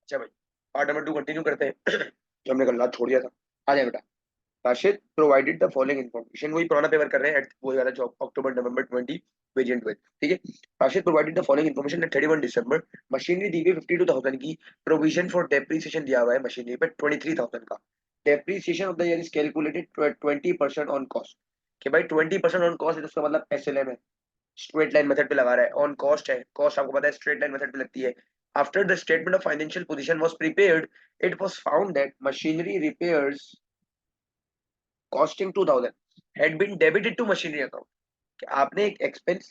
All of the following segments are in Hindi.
अच्छा भाई, पार्ट नंबर 2 कंटिन्यू करते हैं। जो हमने कल रात छोड़ दिया था। आ जाए बेटा। Rashid provided the following information, वही पुराना पेपर कर रहे हैं, वही वाला जो अक्टूबर नवंबर 20 वेरिएंट में, ठीक है। Rashid provided the following information at 31 December. Machinery दी हुई 52,000 की, प्रोविजन फॉर डेप्रीसिएशन दिया हुआ है मशीनरी पे 23,000 का। Depreciation of the year is calculated 20% on cost, कि भाई 20% ऑन कॉस्ट है, तो उसका मतलब एसएलएम है, स्ट्रेट लाइन मेथड पे लगा रहा है। ऑन कॉस्ट है, कॉस्ट आपको पता है स्ट्रेट लाइन मेथड पे लगती है। After the statement of financial position was prepared, it was found that machinery repairs costing 2000 had been debited to machinery account. कि आपने एक एक्सपेंस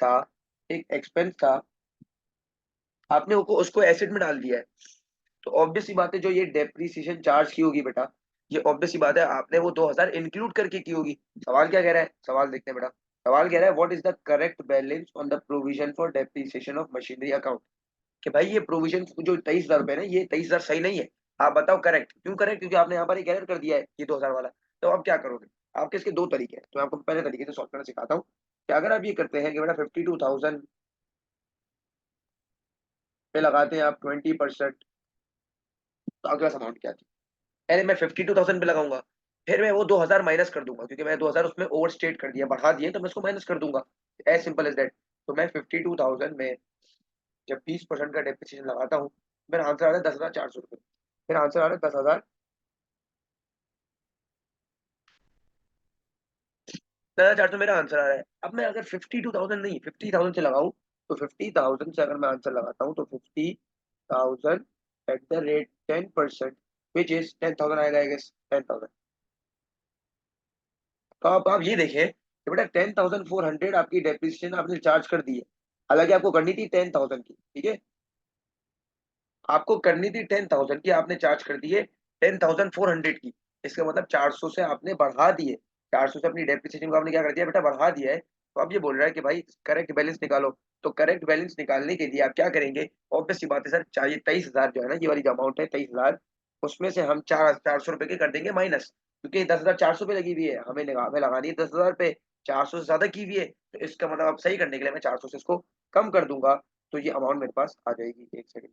था, आपने उसको एसेट में डाल दिया है। तो ऑब्वियस सी बात है, जो ये डेप्रीसिएशन चार्ज की होगी बेटा, ये ऑब्वियस सी बात है आपने वो 2000 इंक्लूड करके की होगी। सवाल क्या कह रहा है, सवाल देखते हैं बेटा। सवाल कह रहा है what is the correct balance on the provision for depreciation of machinery account. कि भाई ये प्रोविजन जो 23,000 रुपए ना, ये 23,000 सही नहीं है। आप बताओ करेक्ट क्यों, करेक्ट क्योंकि आपने यहाँ पर एक एरर कर दिया है ये 2000 वाला। तो आप क्या करोगे, आपके इसके दो तरीके हैं, तो मैं आपको पहले तरीके से सॉल्व करना सिखाता हूँ। कि अगर आप ये करते हैं कि बेटा 52,000 पे लगाते हैं आप 20%, तो आपके पास अमाउंट क्या थी। पहले मैं 52,000 पे लगाऊंगा, फिर मैं वो 2000 माइनस कर दूंगा, क्योंकि मैं 2000 उसमें ओवर स्टेट कर दिया, बढ़ा दिए, तो मैं उसको माइनस कर दूंगा। As simple as that. तो मैं 52,000 में जब 20% का डेप्रिसिएशन लगाता हूँ, मेरा आंसर आ रहा है 10,400 रुपये। फिर आंसर आ रहा है 10,400 मेरा आंसर आ रहा है। अब मैं अगर 52,000 नहीं 50,000 से लगाऊं, तो 50,000 से अगर मैं आंसर लगाता हूँ, तो 50,000 at the rate 10%, which is 10,000 आएगा, आई गेस 10,000। तो आप ये देखें कि बेटा 10,400 आपकी डेप्रिसिएशन आपने चार्ज कर दी है। हालांकि आपको करनी थी 10,000 की, ठीक है। आपको करनी थी 10,000 की, आपने चार्ज कर दी है 10,400 की। इसका मतलब 400 से आपने बढ़ा दिए, 400 से अपनी डेप्रिसिएशन को आपने क्या कर दिया बेटा, बढ़ा दिया है। तो अब ये बोल रहा है कि भाई करेक्ट बैलेंस निकालो। तो करेक्ट बैलेंस निकालने के लिए आप क्या करेंगे, ऑब्वियस सी बात है सर, चाहिए 23,000 जो है ना, ये वाली जो अमाउंट है 23,000, उसमें से हम 400 रुपए के कर देंगे माइनस, क्योंकि 10,400 पे लगी हुई है, हमें लगानी है 10,000 पे, 400 से ज्यादा की हुई है। तो इसका मतलब अब सही करने के लिए मैं 400 से इसको कम कर दूंगा, तो ये अमाउंट मेरे पास आ जाएगी। एक सेकंड,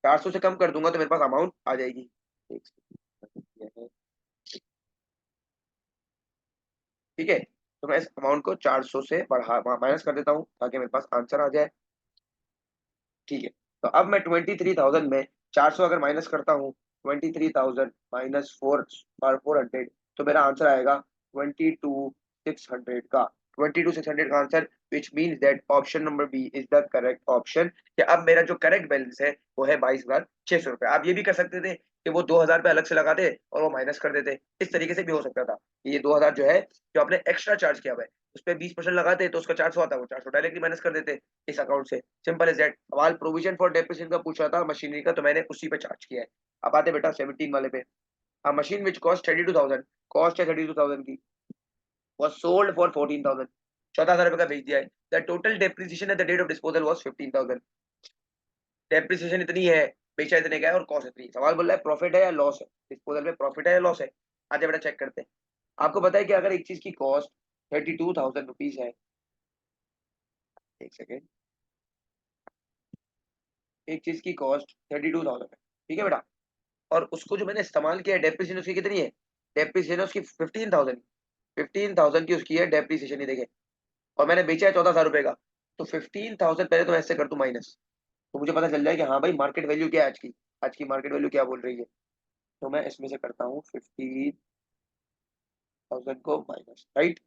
400 से कम कर दूंगा तो मेरे पास अमाउंट आ जाएगी। एक सेकंड, ठीक है। तो मैं इस अमाउंट को 400 से बढ़ा माइनस कर देता हूँ, ताकि मेरे पास आंसर आ जाए, ठीक है। तो अब मैं 23,000 में 400 अगर माइनस करता हूँ, 23,000 माइनस 4,400, तो मेरा आंसर आएगा 22,600 का। 22,600 का answer, which means that option number B is the correct option. कि अब मेरा जो करेक्ट बैलेंस है वो है 22,600 रुपये। आप ये भी कर सकते थे कि वो 2,000 रुपये अलग से लगाते और वो माइनस कर देते, इस तरीके से भी हो सकता था। ये 2,000 जो है, जो आपने एक्स्ट्रा चार्ज किया हुआ है, उस पर 20% लगाते तो उसका 400 आता, वो 400 डायरेक्टली माइनस कर देते इस अकाउंट से। Simple as that. सवाल प्रोविजन फॉर डेप्रिसिएशन का पूछ रहा था मशीनरी का, तो मैंने उसी पे चार्ज किया है। अब आते बेटा 17 वाले पे। अ मशीन विच कॉस्ट 32,000, कॉस्ट है 32,000 की, was sold for 14,000, 14,000 रुपए का बेच दिया है। The total depreciation at the date of disposal was 15,000। Depreciation इतनी है, बेचा इतने का है, और कॉस्ट इतनी। सवाल बोल रहा है प्रॉफिट है या लॉस है, डिस्पोजल में प्रॉफिट है या लॉस है। आते बेटा चेक करते हैं। आपको पता है कि अगर एक चीज की कॉस्ट 32,000 रुपीज है, एक सेकेंड, एक चीज की कॉस्ट 32,000 है, ठीक है बेटा, और उसको जो मैंने इस्तेमाल किया है, डेप्रिसिएशन उसकी कितनी है, डेप्रिसिएशन उसकी 15,000, 15,000 की उसकी है डेप्रिसिएशन, ही देखे, और मैंने बेचा है 14,000 रुपए का। तो 15,000 पहले तो मैं ऐसे कर दूं माइनस, तो मुझे पता चल जाए कि हाँ भाई मार्केट वैल्यू क्या है आज की, आज की मार्केट वैल्यू क्या बोल रही है। तो मैं इसमें से करता हूँ 15,000 को माइनस, राइट,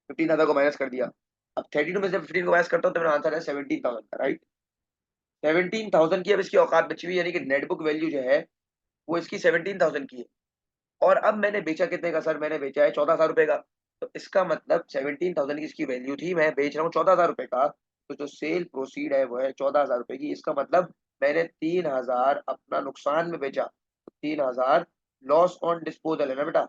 15,000 को माइनस कर दिया। अब 32 में से 15 को माइनस करता हूँ, तो मेरा आंसर है 17,000 का, राइट। 17,000 की अब इसकी औकात बची हुई, यानी कि नेटबुक वैल्यू जो है वो इसकी 17,000 की है। और अब मैंने बेचा कितने का सर, मैंने बेचा है 14,000 रुपए का। तो इसका मतलब 17,000 की इसकी वैल्यू थी, मैं बेच रहा हूँ 14,000 रुपए का। तो जो सेल प्रोसीड है वो है 14,000 रुपए की। इसका मतलब मैंने 3,000 अपना नुकसान में बेचा, तो 3,000 लॉस ऑन डिस्पोजल है ना बेटा।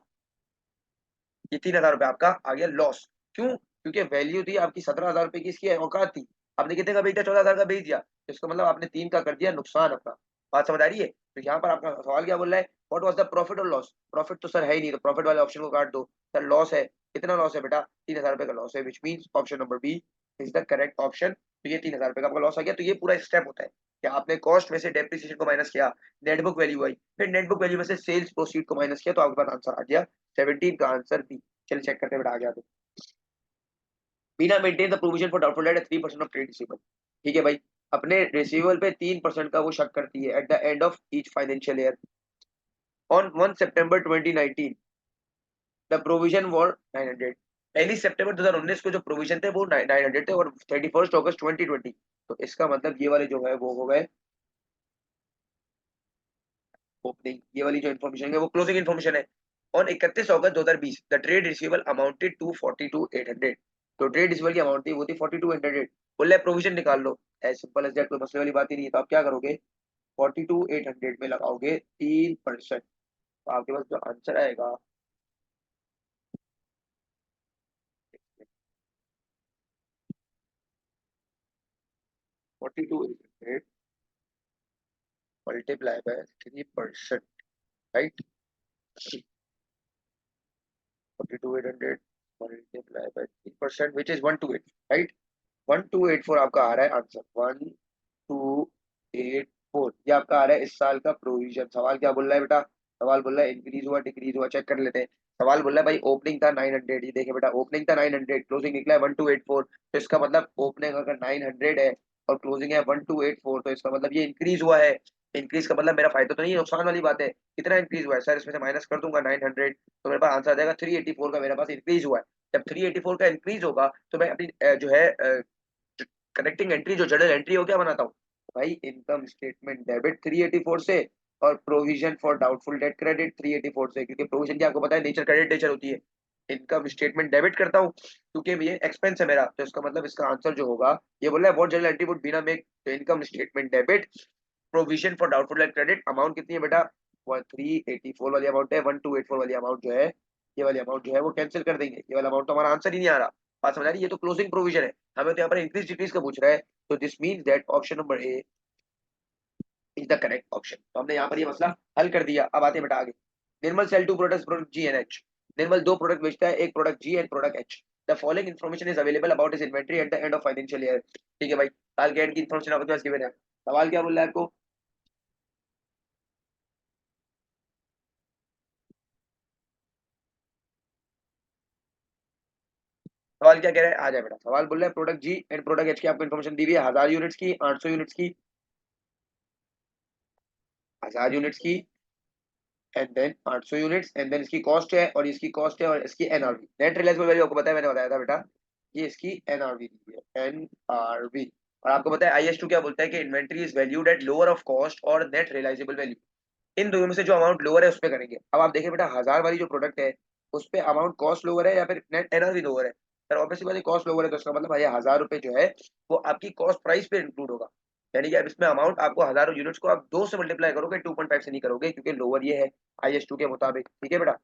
ये 3,000 रुपये आपका आ गया लॉस। क्यों, क्योंकि वैल्यू थी आपकी 17,000 रुपए की, इसकी औकात थी, आपने कितने का बेचा, 14,000 का बेच दिया, तो इसका मतलब आपने 3 का कर दिया नुकसान अपना। बात समझ आ रही है। तो यहाँ पर आपका सवाल क्या बोल रहा है, व्हाट वाज द प्रॉफिट और लॉस। प्रॉफिट तो सर है ही नहीं, तो प्रॉफिट वाले ऑप्शन को काट दो। सर लॉस है, कितना लॉस है बेटा, 3,000 रुपए का लॉस है, which means option number B is the correct option. तो ये 3,000 रुपए का आपका लॉस आ गया। तो ये पूरा स्टेप होता है क्या आपने कॉस्ट में से डेप्रिसिएशन को माइनस किया, नेट बुक वैल्यू आई, फिर नेट बुक वैल्यू में से सेल्स प्रोसीड को माइनस किया, तो आपके पास आंसर आ गया 17 का आंसर बी। चलिए चेक करते बेटा आ गया तो। Beena maintain the provision for doubtful debt 3% of trade receivable. ठीक है भाई, अपने रिसीवेबल पे 3% का वो शक करती है at the end of each financial year. On 1 September 2019 the provision were 900। पहली सितंबर 2019 को जो प्रोविजन थे वो 900 थे, और 31 अगस्त 2020, तो इसका मतलब ये वाले जो है वो हो गए ओपनिंग, ये वाली जो इन्फॉर्मेशन है वो क्लोजिंग इन्फॉर्मेशन है। On 31 August 2020 the trade receivable amounted to 42,800। तो ट्रेड रिसीवेबल की अमाउंट थी वो थी 42,800। बोल रहे प्रोविजन निकाल लो, एज सिंपल एज दैट, कोई मसले वाली बात ही नहीं है। तो आप क्या करोगे, 42,800 में लगाओगे 3%, तो आपके पास जो आंसर आएगा 42,800 multiply by 3%, right. 42,800 multiply by 3% which is 128, right. 1284 आपका आ रहा है आंसर, 1284 ये आपका आ रहा है इस साल का प्रोविजन। सवाल क्या बोल रहा है बेटा, सवाल बोल रहा है इंक्रीज हुआ डिक्रीज हुआ, चेक कर लेते हैं। सवाल बोल रहा है भाई ओपनिंग था 900, ये देखे बेटा ओपनिंग था 900, क्लोजिंग निकला है 1284, तो इसका मतलब ओपनिंग अगर 900 है और क्लोजिंग है 1284, तो इसका मतलब ये इंक्रीज हुआ है। इंक्रीज का मतलब मेरा फायदा तो नहीं है, नुकसान वाली बात है। कितना इंक्रीज हुआ है सर, इसमें से माइनस कर दूंगा 900, तो मेरे पास आंसर आ जाएगा 384 का मेरे पास इंक्रीज हुआ है। जब 384 का इंक्रीज होगा तो मैं अपनी जो है कनेक्टिंग एंट्री जो जर्नल एंट्री हो क्या बनाता हूँ भाई, इनकम स्टेटमेंट डेबिट 384 से, और provision for doubtful date credit 384 से, क्योंकि प्रोविजन की आपको पता है नेचर क्रेडिट नेचर होती है। इनकम स्टेटमेंट डेबिट करता हूँ क्योंकि ये एक्सपेंस है मेरा, तो इसका मतलब इसका आंसर जो होगा, ये बोल रहा है what journal entry would be ना मेक, तो income statement debit provision for doubtful date credit, amount कितनी है बेटा, 384 वाली अमाउंट है, 1284 वाली अमाउंट जो है, ये वाली अमाउंट जो है वो कैंसिल कर देंगे, ये वाला अमाउंट तो हमारा आंसर ही नहीं आ रहा। बात समझ आ रही है, ये तो क्लोजिंग प्रोविजन है, हमें तो यहाँ पर इंक्रीज डिक्रीज का पूछ रहा है। तो this means that option number A is the correct option. तो हमने यहाँ पर ये मसला हल कर दिया। अब आते हैं बेटा आगे। Nirmal sell two products, product G and H. Nirmal दो प्रोडक्ट बेचता है, एक product G and product H. The following information is available about his inventory at the end of financial year. ठीक है भाई, साल के एंड की इन्फॉर्मेशन आपके पास गिवन है। सवाल क्या बोल रहा है आपको, सवाल क्या कह रहा है, आ जाए बेटा। सवाल बोल रहा है product G and product H की आपको इन्फॉर्मेशन दी हुई है, 1000 यूनिट्स की, 800 यूनिट्स की, 1000 यूनिट्स की, and then 800 units, and then इसकी कॉस्ट है और इसकी कॉस्ट है और इसकी एनआरवी, नेट रियलाइजेबल वैल्यू आपको पता है, मैंने बताया था बेटा, ये इसकी एनआरवी दी है, एनआरवी। और आपको पता है आईएस2 क्या बोलता है कि inventory is valued at lower of cost और नेट रियलाइजेबल वैल्यू, इन दोनों में से जो अमाउंट लोअर है उस पे करेंगे। अब आप देखिए बेटा, 1000 वाली जो प्रोडक्ट है उस पे अमाउंट कॉस्ट लोअर है या फिर नेट एनआरवी लोअर है, सर ऑब्वियसली बात है कॉस्ट लोअर है, तो इसका मतलब भाई 1000 रुपए जो है वो आपकी कॉस्ट प्राइस पे इंक्लूड होगा। यानी कि अब इसमें अमाउंट आपको 1000 यूनिट्स को आप 2 से मल्टीप्लाई करोगे, 2.5 से नहीं करोगे, क्योंकि लोअर ये है आईएस2 के मुताबिक। ठीक है बेटा,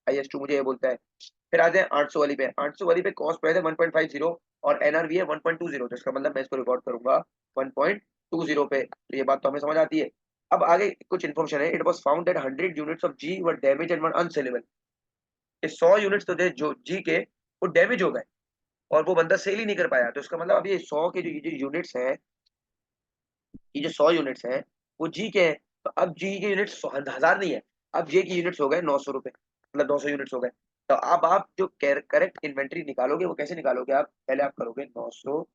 आईएस2 मुझे ये बोलता है। फिर आ जाए 800 वाली पे, 800 वाली पे कॉस्ट प्राइस है 1.50 और एनआरवी है 1.20, तो इसका मतलब मैं इसको रिकॉर्ड करूंगा 1.20 पे, तो ये बात तो हमें समझ आती है। अब आगे कुछ इन्फॉर्मेशन है, it was found that 100 units of G were damage and were unsaleable. ये 100 यूनिट्स तो थे जो जी के, वो डैमेज हो गए और वो बंदा सेल ही नहीं कर पाया, तो इसका मतलब अब ये 100 के जो ये यूनिट्स हैं, ये जो 100 यूनिट्स हैं वो जी के हैं, तो अब जी के यूनिट्स 1000 नहीं है, अब जे की यूनिट्स हो गए 900 रुपए, मतलब 200 यूनिट्स हो गए। तो अब आप जो करेक्ट इन्वेंट्री निकालोगे वो कैसे निकालोगे, आप पहले आप करोगे 900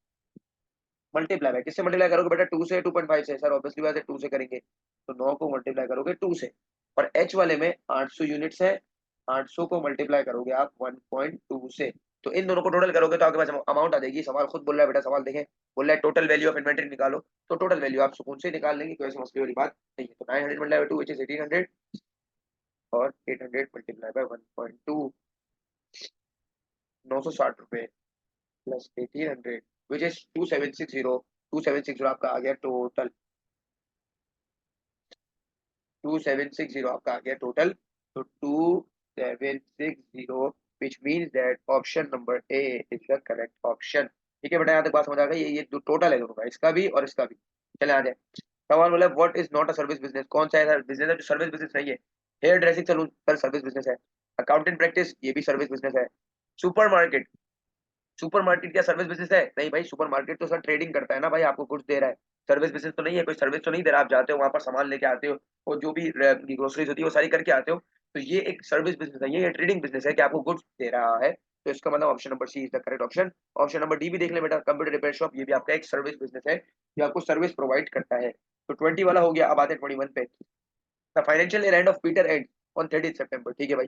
मल्टीप्लाई बाय, किससे मल्टीप्लाई करोगे बेटा, 2 से, 2.5 से, सर ऑब्वियसली बात है 2 से करेंगे, तो 9 को मल्टीप्लाई करोगे 2 से, और एच वाले में 800 यूनिट्स है, 800 को मल्टीप्लाई करोगे आप 1.2 से, तो इन दोनों को टोटल करोगे तो आपके पास अमाउंट आ जाएगी। सवाल खुद बोल रहा है बेटा, सवाल देखें, बोल रहा है टोटल वैल्यू ऑफ इन्वेंटरी निकालो, तो टोटल वैल्यू आप सुकून से निकाल लेंगे, कोई ऐसी मसले वाली बात नहीं है। तो 900 मल्टीप्लाई बाय 2 व्हिच इज 1800, और 800 मल्टीप्लाई बाय 1.2, 960 रुपए प्लस 1800 व्हिच इज 2760, 2760 आपका आ गया टोटल, 2760 आपका आ गया टोटल। तो 2760 विच means that option number A is the correct option. ठीक है बेटा, यहाँ तक बात समझ आ गई, ये जो टोटल है दोनों का, इसका भी और इसका भी। चले आ जाए, सवाल बोला what is not a service business, कौन सा ऐसा बिजनेस है जो सर्विस बिजनेस नहीं है। Hairdressing salon sir service business है। अकाउंटेंट प्रैक्टिस ये भी सर्विस बिजनेस है। सुपरमार्केट सुपरमार्केट क्या सर्विस बिजनेस है? नहीं भाई, सुपरमार्केट तो सर ट्रेडिंग करता है ना भाई, आपको गुड्स दे रहा है। सर्विस बिजनेस तो नहीं है, कोई सर्विस तो नहीं दे रहा। आप जाते हो वहां पर सामान लेके आते हो और जो भी ग्रोसरीज होती है वो सारी करके आते हो। तो ये एक सर्विस बिजनेस है, ये ट्रेडिंग बिजनेस है कि आपको गुड्स दे रहा है। तो इसका मतलब option number C is the correct option. Option number D भी देख ले बेटा, कंप्यूटर रिपेयर शॉप, ये भी आपका एक सर्विस बिजनेस है, ये आपको सर्विस प्रोवाइड करता है। तो 20 वाला हो गया। अब आते हैं 21 पे। The financial year end of Peter and on 30 सितंबर। ठीक है भाई,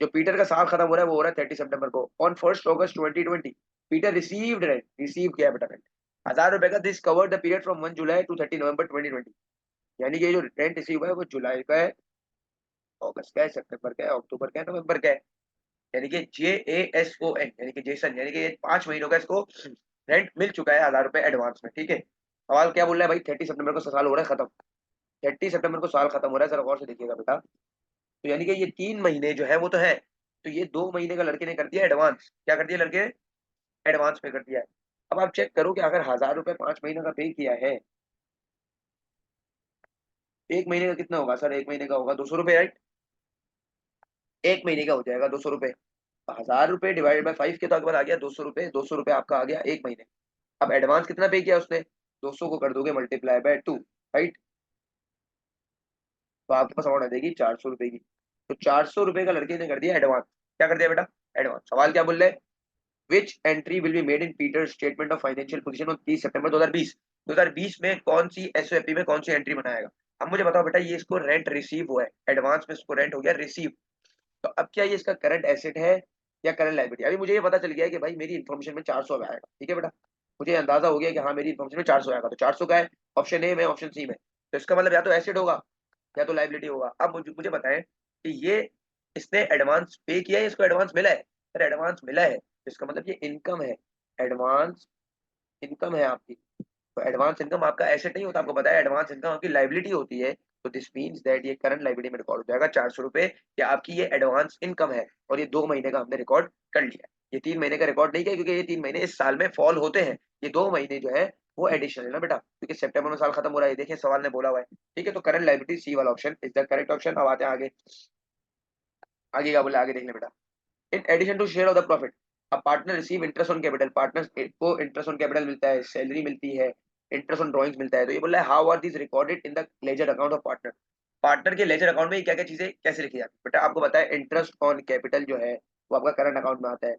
जो पीटर का साल खत्म हो रहा है वो हो रहा है 30 सितंबर को। On 1 August 2020 Peter received rent, receive किया बेटा रेंट 1000 रुपए का। This cover the period from 1 July to 30 November 2020। यानी कि ये जो रेंट रिसीव हुआ है वो जुलाई का है, अगस्त का है, सितंबर का है, अक्टूबर का है, नवंबर का है। यानी कि JASON, यानी कि जेसन, यानी कि ये 5 महीनों का इसको रेंट मिल चुका है 1000 रुपए एडवांस में। ठीक है, सवाल क्या बोल रहा है भाई? 30 सितंबर को साल हो रहा है खत्म, 30 सितंबर को साल खत्म हो रहा है। जरा गौर से देखिएगा बेटा। तो यानी कि ये 3 महीने जो है वो तो है, तो ये 2 महीने का लड़के ने कर दिया एडवांस। क्या कर दिया लड़के? एडवांस पे कर दिया है। अब आप चेक करो कि अगर 1000 रुपए 5 महीने का पे किया है, 1 महीने का कितना होगा सर? 1 महीने का होगा 200 रुपए, राइट? 1 महीने का हो जाएगा 200 रुपए। 1000 रुपए डिवाइडेड बाई 5 के तो आपके पास आ गया 200 रुपए। 200 रुपए आपका आ गया 1 महीने। अब एडवांस कितना पे किया उसने? 200 को कर दोगे मल्टीप्लाई बाय 2, राइट? तो आपके पास अमाउंट आ जाएगी 400 रुपए की। तो 400 रुपए का लड़के ने कर दिया एडवांस। क्या कर दिया बेटा? एडवांस। सवाल क्या बोल रहे हैं? Which entry will be made in Peter statement of financial position on 30 September 2020? 2020 में कौन सी एसओपी में कौन सी एंट्री बनाएगा? अब मुझे बताओ बेटा, ये इसको रेंट रिसीव हुआ है एडवांस में, इसको रेंट हो गया रिसीव। तो अब क्या ये इसका करंट एसेट है या करंट लायबिलिटी? अभी मुझे ये पता चल गया है कि भाई मेरी इन्फॉर्मेशन में 400 आएगा। ठीक है बेटा, मुझे अंदाजा हो गया कि हाँ मेरी इन्फॉर्मेशन में 400 आएगा। तो 400 का है ऑप्शन ए में, ऑप्शन सी में। तो इसका मतलब या तो एसेट होगा या तो लायबिलिटी होगा। अब मुझे बताएं कि ये इसने एडवांस पे किया है, इसको एडवांस मिला है? अरे एडवांस मिला है, तो इसका मतलब ये इनकम है, एडवांस इनकम है आपकी। तो एडवांस इनकम आपका एसेट नहीं होता, आपको पता है एडवांस इनकम आपकी लाइबिलिटी होती है। तो दिस मींस दैट ये करंट लाइबिलिटी में रिकॉर्ड हो जाएगा 400 रुपए, कि आपकी ये एडवांस इनकम है। और ये 2 महीने का हमने रिकॉर्ड कर लिया। ये 3 महीने का रिकॉर्ड नहीं किया क्योंकि ये 3 महीने इस साल में फॉल होते हैं। ये 2 महीने जो है वो एडिशनल है ना बेटा, क्योंकि सितंबर में साल खत्म हो रहा है, देखिए सवाल ने बोला हुआ है। ठीक है, तो करंट लाइबिलिटी सी वाला option is the correct option. अब आते हैं आगे। आगे क्या बोला, आगे देख ले बेटा। In addition to share of the profit a partner receive interest on capital. Partner को इंटरेस्ट ऑन कैपिटल मिलता है, सैलरी मिलती है, इंटरेस्ट ऑन ड्राइंग्स मिलता है। तो ये बोल रहा है how are this recorded in the ledger account of partner? Partner के लेजर अकाउंट में क्या क्या चीजें कैसे लिखी जाती है बेटा? आपको पता है इंटरेस्ट ऑन कैपिटल जो है वो आपका करंट अकाउंट में आता है,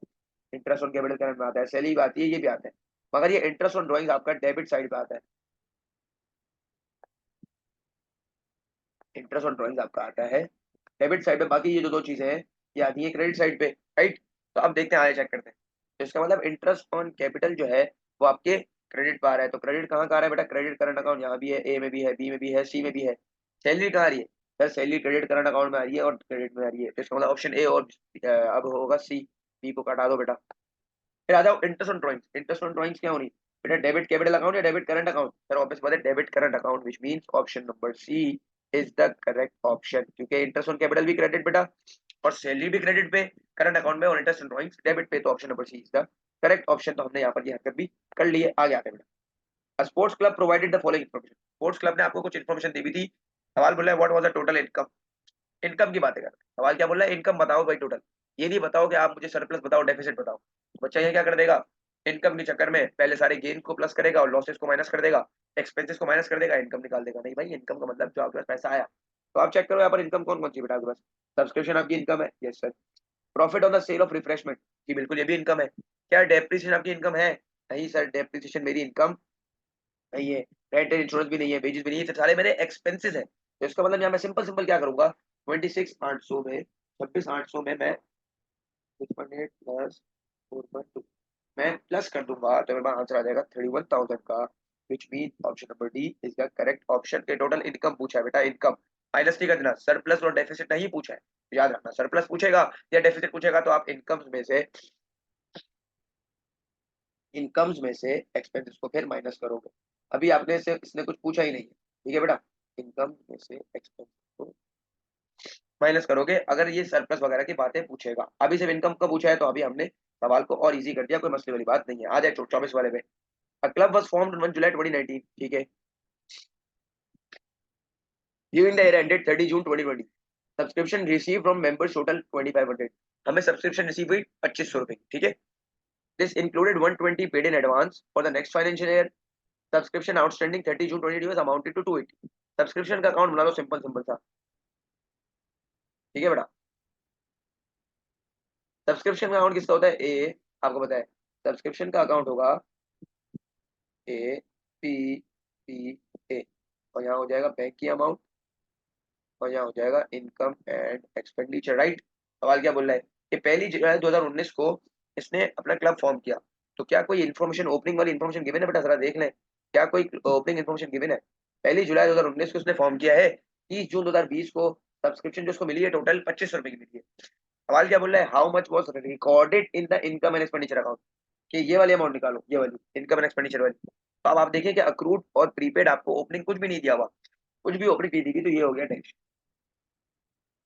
इंटरेस्ट ऑन कैपिटल करंट में आता है, सैलरी भी आती है, ये भी आता है। मगर ये इंटरेस्ट ऑन ड्राइंग्स आपका डेबिट साइड पे आता है, इंटरेस्ट ऑन ड्राइंग्स आपका आता है डेबिट साइड पे। बाकी ये जो दो चीजें हैं ये आती है क्रेडिट साइड पे, राइट? तो अब देखते हैं, आगे चेक करते हैं। तो इसका मतलब इंटरेस्ट ऑन कैपिटल जो है वो आपके क्रेडिट पे आ रहा है। तो क्रेडिट कहाँ का आ रहा है बेटा? क्रेडिट करंट अकाउंट यहाँ भी है, ए में भी है, बी में भी है, सी में भी है। सैलरी कहाँ आ रही है? Sir salary credit current account में आ रही है और क्रेडिट में आ रही है। तो इसका मतलब ऑप्शन ए और अब होगा सी। बी को काटा दो बेटा। फिर आ जाओ interest on drawings. Interest on drawings क्या होनी बेटा? डेबिट कैपिटल अकाउंट या debit current account? Sir obvious बात है debit current account, which means option number C is the correct option, क्योंकि इंटरेस्ट ऑन कैपिटल भी क्रेडिट बेटा और सैलरी भी क्रेडिट पे करंट अकाउंट में, और इंटरेस्ट ऑन ड्राइंग्स डेबिट पे। तो option number C is the correct option. तो हमने यहाँ पर ये हरकत भी कर ली है। आगे आते हैं बेटा। Sports club provided the following information. Sports club ने आपको कुछ इन्फॉर्मेशन दी हुई थी। सवाल बोला है what was the total income? Income की बातें कर रहे हैं। सवाल क्या बोल रहा है? इनकम बताओ भाई टोटल। ये नहीं बताओ कि आप मुझे सरप्लस बताओ, डेफिसिट बताओ। तो बच्चा ये क्या कर देगा? इनकम के चक्कर में पहले सारे गेन को प्लस करेगा और लॉसेस को माइनस कर देगा, एक्सपेंसेस को माइनस कर देगा, इनकम निकाल देगा। नहीं भाई, इनकम का मतलब जो आपके पास पैसा आया। तो आप चेक करो यहाँ पर इनकम कौन कौन सी बेटा आपके पास। सब्सक्रिप्शन आपकी इनकम है, yes sir. Profit on the sale of refreshment, जी बिल्कुल ये भी इनकम है। क्या डेप्रिसिएशन आपकी इनकम है? नहीं सर, डेप्रिसिएशन मेरी इनकम नहीं है। रेंट एंड इंश्योरेंस भी नहीं है, वेजेस भी नहीं है, ये सारे मेरे एक्सपेंसेस हैं। तो इसका मतलब यहाँ मैं सिंपल सिंपल क्या करूंगा, 26,800 में 26,800 में मैं 6.8 प्लस 4.2 मैं प्लस कर दूंगा तो मेरे पास आंसर आ जाएगा 31,000 का, which mean option number D is the correct option. के टोटल इनकम पूछा है बेटा, इनकम माइनस नहीं कर देना, सरप्लस और डेफिसिट नहीं पूछा है। तो याद रखना, सरप्लस पूछेगा या डेफिसिट पूछेगा तो आप इनकम्स में से एक्सपेंसेस को फिर माइनस करोगे। अभी आपने से इसने कुछ पूछा ही नहीं है, ठीक है बेटा? इनकम में से एक्सपेंस को माइनस करोगे अगर ये सरप्लस वगैरह की बातें पूछेगा। अभी सिर्फ इनकम का पूछा है तो अभी हमने सवाल को और इजी कर दिया, कोई मसले वाली बात नहीं है। आ जाए 24 वाले पे। A club was formed on 1 जुलाई 2019, ठीक है, during the year ended 30 June 2020। Subscription receive from members total 2500। हमें सब्सक्रिप्शन रिसीव हुई 2500 रुपए की, ठीक है। This included 120 paid in advance for the next financial year. Subscription outstanding 30 June 2022 amounted to 280। Subscription का अकाउंट बना लो, सिंपल सिंपल सा, ठीक है बेटा। सब्सक्रिप्शन का अकाउंट किसका होता है? ए, आपको पता है सब्सक्रिप्शन का अकाउंट होगा ए पी पी ए, और यहाँ हो जाएगा बैंक की अमाउंट, और यहाँ हो जाएगा इनकम एंड एक्सपेंडिचर, राइट। सवाल क्या बोल रहा है कि 1 जुलाई 2019 को इसने अपना क्लब फॉर्म किया, तो क्या कोई इन्फॉर्मेशन ओपनिंग वाली इन्फॉर्मेशन गिवन है बेटा? जरा देख लें, क्या कोई ओपनिंग इन्फॉर्मेशन गिवन है? 1 जुलाई 2019 को इसने फॉर्म किया है, 30 जून 2020 को सब्सक्रिप्शन जो उसको मिली है टोटल 2500 रुपए की मिली है। सवाल क्या बोल रहा है? How much was recorded in the income and expenditure account, कि ये वाली अमाउंट निकालो, ये वाली इनकम एंड एक्सपेंडिचर वाली। तो अब आप देखिए कि अक्रूड और प्रीपेड आपको ओपनिंग कुछ भी नहीं दिया हुआ, कुछ भी ओपनिंग नहीं दी थी, तो ये हो गया टैक्स।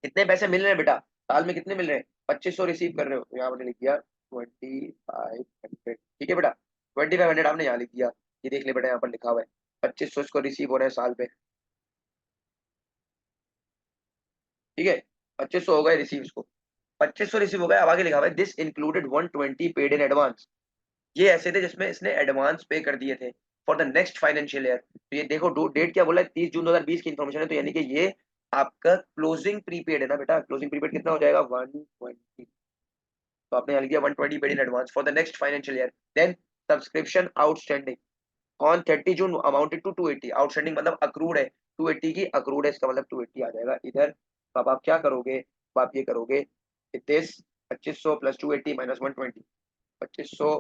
कितने पैसे मिल रहे हैं बेटा? साल में कितने मिल रहे हैं? 2500 रिसीव कर रहे हो, तो यहाँ मैंने लिख दिया 2500, ठीक है बेटा। 2500 आपने यहाँ लिख दिया, ये देख ले बेटा, यहाँ पर लिखा हुआ है 2500 इसको रिसीव हो रहे हैं साल पे, ठीक है। 2500 हो गए रिसीव, इसको 2500 रिसीव हो गए। अब आगे लिखा हुआ है this included 120 paid in advance. ये ऐसे थे जिसमें इसने एडवांस पे कर दिए थे for the next financial year. तो ये देखो डेट क्या बोला है, 30 जून 2020 की इन्फॉर्मेशन है, तो यानी कि ये आपका क्लोजिंग प्रीपेड है ना बेटा। क्लोजिंग प्रीपेड कितना हो जाएगा? 120। तो आपने यहाँ लिख दिया 120 paid in advance for the next financial year. Then subscription outstanding on 30 June amounted to 280। Outstanding मतलब अक्रूड है, 280 की अक्रूड है, इसका मतलब 280 आ जाएगा इधर। तो अब आप क्या करोगे? अब आप ये करोगे, this 2500 plus 280 minus 120, 2500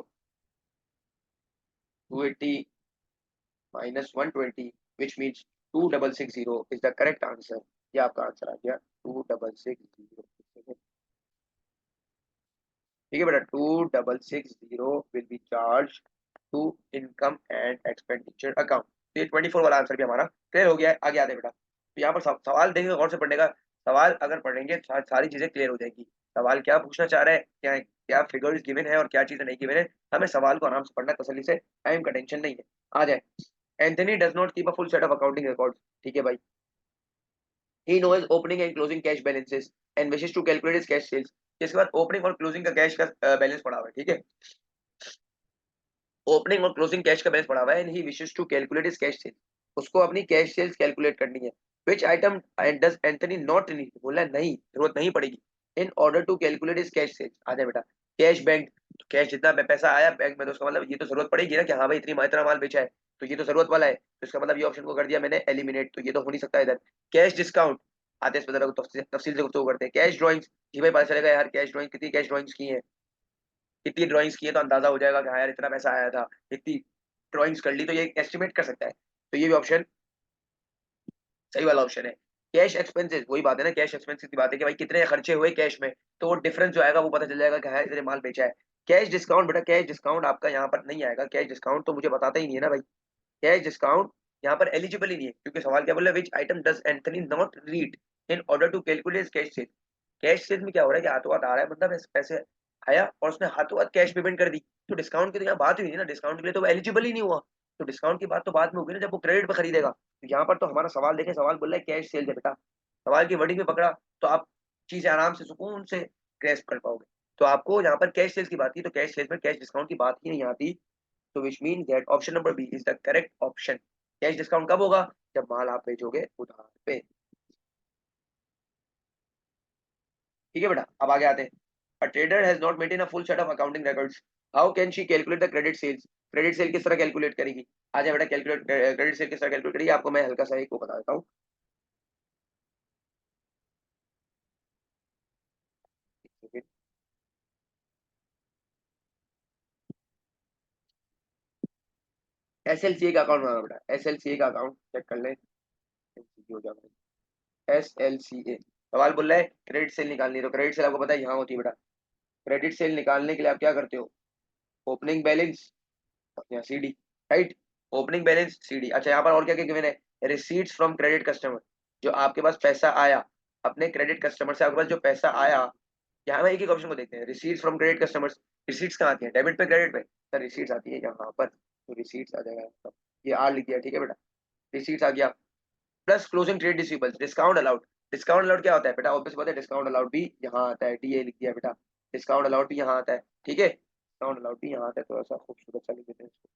280 minus 120, which means 2660 is the correct answer। ये आपका आंसर आ गया 2660। ठीक है बेटा, 2660 will be charge to income and expenditure account. तो ये 24 वाला आंसर भी हमारा क्लियर हो गया है। आगे आते हैं बेटा, तो यहाँ पर सवाल देखेंगे, गौर से पढ़ने का। सवाल अगर पढ़ेंगे सारी चीजें क्लियर हो जाएगी। सवाल क्या पूछना चाह रहा है, क्या क्या फिगर्स गिवन है और क्या चीजें नहीं गिवन है, हमें सवाल को आराम से पढ़ना तसल्ली से, टाइम का टेंशन नहीं है। आ जाए, Anthony does not keep a full set of accounting records, ठीक है भाई। He knows opening and closing cash balances and wishes to calculate his cash sales। इसके बाद ओपनिंग और क्लोजिंग का कैश का बैलेंस पड़ा हुआ है, ठीक है। ओपनिंग और क्लोजिंग कैश का बैलेंस पड़ा हुआ है, and he wishes to calculate his cash sales. उसको अपनी कैश सेल्स कैलकुलेट करनी है। Which item does Anthony not need, बोला नहीं, जरूरत नहीं पड़ेगी। In order to calculate his cash sales, आ जाए बेटा। कैश बैंक, तो कैश जितना पैसा आया बैंक में, तो उसका मतलब ये तो जरूरत पड़ेगी ना कि हाँ भाई इतना माल बेचा है, तो ये तो जरूरत वाला है, तो इसका मतलब ये ऑप्शन को कर दिया मैंने एलिमिनेट, तो ये तो हो नहीं सकता इधर। कैश डिस्काउंट, आते हैं इस पर तफसील से गुफ्तगू करते हैं। कैश ड्रॉइंग्स, जी भाई पता चलेगा यार कैश ड्रॉइंग कितनी कैश ड्रॉइंग्स की है, कितनी ड्राइंग्स की है, तो अंदाजा हो जाएगा कि हाँ यार इतना पैसा आया था, इतनी ड्राइंग्स कर ली, तो ये एस्टिमेट कर सकता है। तो ये भी ऑप्शन सही वाला ऑप्शन है। कैश एक्सपेंसेस, वही बात है ना, कैश एक्सपेंसेस की बात है कि भाई कितने खर्चे हुए कैश में, तो वो डिफरेंस जो आएगा वो पता चल जाएगा कि हाँ इतने माल बेचा है। कैश डिस्काउंट, बेटा कैश डिस्काउंट आपका यहाँ पर नहीं आएगा। कैश डिस्काउंट तो मुझे बताता ही नहीं है ना भाई, कैश डिस्काउंट यहाँ पर एलिजिबल ही नहीं है, क्योंकि सवाल क्या बोल रहा है, which item does Anthony not need in order to calculate cash sale. Cash sale में क्या हो रहा है कि हाथों हाथ आ रहा है, मतलब पैसे आया और उसने हाथों हाथ कैश पेमेंट कर दी, तो डिस्काउंट की तो यहाँ बात हुई नहीं ना, डिस्काउंट के लिए तो वो एलिजिबल ही नहीं हुआ। तो डिस्काउंट की बात तो बाद में होगी ना, जब वो क्रेडिट पे खरीदेगा। तो यहाँ पर तो हमारा सवाल देखें, सवाल बोल रहा है कैश सेल है बेटा। सवाल की वर्डिंग में पकड़ा तो आप चीजें आराम से सुकून से ग्रेस्प कर पाओगे। तो आपको यहाँ पर कैश सेल्स की बात की, तो कैश सेल्स में कैश डिस्काउंट की बात ही नहीं आती। तो which mean that option number B is the correct option. Cash discount कब होगा? जब माल आप बेचोगे उधार पे, ठीक है बेटा। अब आगे आते हैं। A trader has not maintain a full set of accounting records, how can she calculate the credit sales. Credit sale किस तरह कैलकुलेट करेगी? आ जाए बेटा, कैलकुलेट क्रेडिट सेल किस तरह कैलकुलेट करेगी, आपको मैं हल्का सा एक को बता देता हूँ। एसएलसीए का अकाउंट बनाना बेटा, एसएलसीए का अकाउंट चेक कर लें, हो जाएगा एसएलसीए। सवाल बोल रहा है क्रेडिट सेल निकालनी है, तो क्रेडिट सेल आपको पता है यहाँ होती है बेटा। क्रेडिट सेल निकालने के लिए आप क्या करते हो? ओपनिंग बैलेंस, यहाँ CD, right. Opening balance CD. अच्छा यहाँ पर और क्या क्या गिवन है? रिसीट्स फ्रॉम क्रेडिट कस्टमर, जो आपके पास पैसा आया अपने क्रेडिट कस्टमर से, आपके पास जो पैसा आया। यहाँ में एक एक ऑप्शन को देखते हैं, receipts from credit customers. Receipts कहाँ आती है, डेबिट पे क्रेडिट पे? सर रिसीट्स आती है यहाँ पर, तो रिसीट्स आ जाएगा यहाँ पर। ये आर लिख दिया, ठीक है बेटा, रिसीट्स आ गया। Plus closing trade receivables, discount allowed. Discount allowed क्या होता है बेटा? ऑब्वियस बात है, डिस्काउंट अलाउड भी यहाँ आता है, डीए लिख दिया बेटा, डिस्काउंट अलाउड भी यहाँ आता है, ठीक है। डिस्काउंट अलाउड भी यहाँ आता है, थोड़ा सा खूबसूरत सा लिख देते हैं इसको,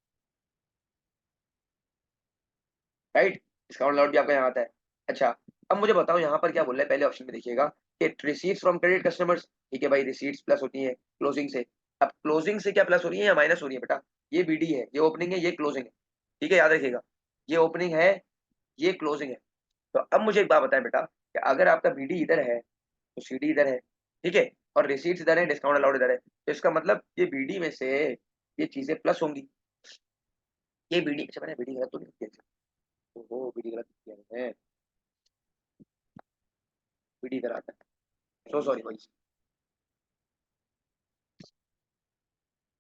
राइट। डिस्काउंट अलाउड भी आपका यहाँ आता है। अच्छा, अब मुझे बताओ यहाँ पर क्या बोल रहा है, पहले ऑप्शन में देखिएगा कि रिसीट्स फ्रॉम क्रेडिट कस्टमर्स, ठीक है भाई, रिसीट्स प्लस होती है क्लोजिंग से। अब क्लोजिंग से क्या प्लस हो रही है या माइनस हो रही है बेटा? ये बीडी है, ये ओपनिंग है, ये क्लोजिंग है, ठीक है, याद रखिएगा, ये ओपनिंग है, ये क्लोजिंग है। तो अब मुझे एक बात बताएं बेटा कि अगर आपका बीडी इधर है तो सीडी इधर है, ठीक है, और रिसीट्स इधर है, डिस्काउंट अलाउड इधर है, तो इसका मतलब ये बीडी में से ये चीजें प्लस होंगी। ये बीडी, अच्छा मैंने बीडी गलत तो नहीं किया? ओहो, बीडी गलत किया मैंने, बीडी इधर आता है, सो सॉरी भाई,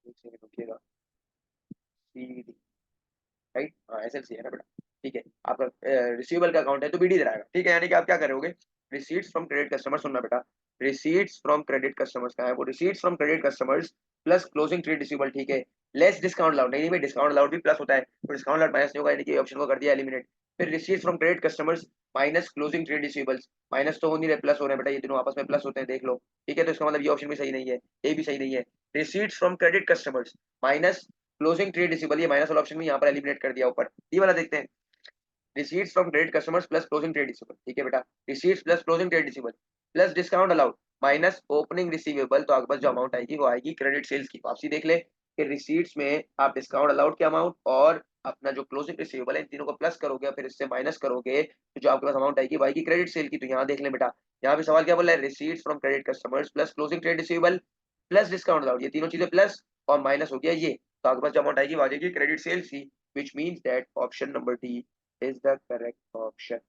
एक सेकंड रुकिएगा, सीडी, राइट, हाँ एसएलसी है ना बेटा, ठीक है, आपका रिसीवेबल का अकाउंट है तो बीडी इधर आएगा, ठीक है, यानी कि आप क्या करोगे, रिसीट्स फ्रॉम क्रेडिट कस्टमर, सुनना बेटा, रिसीट्स फ्रॉम क्रेडिट कस्टमर्स का है वो, receipts from credit customers plus closing trade receivable, ठीक है, लेस डिस्काउंट अलाउड, नहीं नहीं भाई, डिस्काउंट अलाउड भी प्लस होता है, तो डिस्काउंट अलाउड माइनस नहीं होगा, यानी कि ऑप्शन को कर दिया एलिमिनेट। फिर receipts from credit customers minus closing trade receivables, minus तो हो नहीं रहे, प्लस हो रहे हैं बेटा, ये दोनों आपस में प्लस होते हैं, देख लो, ठीक है, तो इसका मतलब ये ऑप्शन भी सही नहीं है, ये भी सही नहीं है। Receipts from credit customers minus closing trade receivable, ये माइनस वाला ऑप्शन भी यहाँ पर एलिमिनेट कर दिया ऊपर, ये वाला देखते हैं, receipts from credit customers plus closing trade receivable, ठीक है बेटा, receipts plus closing trade receivable plus discount allowed minus opening receivable, तो आपके पास जो अमाउंट आएगी वो आएगी क्रेडिट सेल्स की। वापसी देख ले कि रिसीट्स में आप डिस्काउंट अलाउड के अमाउंट और अपना जो क्लोजिंग रिसीवेबल है इन तीनों को प्लस करोगे, फिर इससे माइनस करोगे, तो जो आपके पास अमाउंट आएगी वो आएगी क्रेडिट सेल की। तो यहाँ देख ले बेटा, यहाँ पे सवाल क्या बोला है, receipts from credit customers plus closing trade receivable plus discount allowed, ये तीनों चीजें प्लस और माइनस हो गया ये, तो आपके पास जो अमाउंट आएगी वो आ जाएगी क्रेडिट सेल्स की, which means that option number D is the correct option,